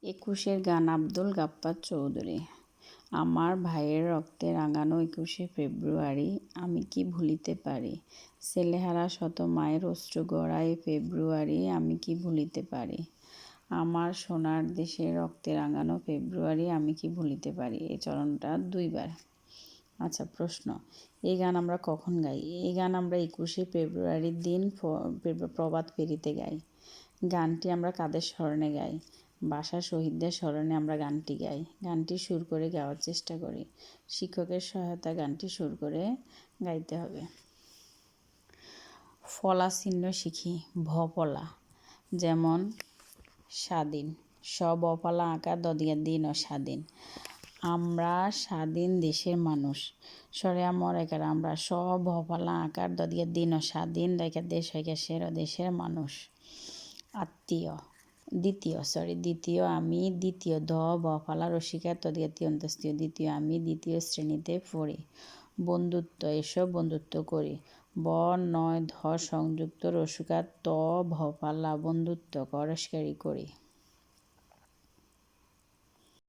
একুশের গান আব্দুল গাফফার চৌধুরী। আমার ভাইয়ের রক্তে রাঙানো ২১শে ফেব্রুয়ারি আমি কি ভুলিতে পারি। ছেলেহারা শত মায়ের অশ্রু গড়া এ ফেব্রুয়ারি আমি কি ভুলিতে পারি। আমার সোনার দেশে রক্তে রাঙানো ফেব্রুয়ারি আমি কি ভুলিতে পারি। এই চরণটা ২ বার। আচ্ছা, প্রশ্ন, এই গান আমরা কখন গাই? এই গান আমরা ২১শে ফেব্রুয়ারির দিন প্রভাত ফেরিতে গাই। গানটি আমরা কাদের স্মরণে গাই? ভাষা শহীদদের স্মরণে আমরা গানটি গাই। গানটি সুর করে গাওয়ার চেষ্টা করি। শিক্ষকের সহায়তা গানটি সুর করে গাইতে হবে। ফলা চিহ্ন শিখি। ভ ফলা, যেমন স্বাধীন। স বফলা আকার দদিয়া দিন ও স্বাধীন। আমরা স্বাধীন দেশের মানুষ। সরে আমর একার আমরা। স বফলা আকার দদিয়া দিন ও স্বাধীন রেখা দেশ হইকা সের দেশের মানুষ। আত্মীয়। দ্বিতীয় আমি। দ্বিতীয় দ বফলা রসিকার তদিয়া তিয়ন্তস্তীয়। দ্বিতীয় আমি দ্বিতীয় শ্রেণীতে পড়ি। বন্ধুত্ব। এসো বন্ধুত্ব করি। ব নয় ধ সংযুক্ত রসুকার ত ভফলা বন্ধুত্ব করস্কারি করি।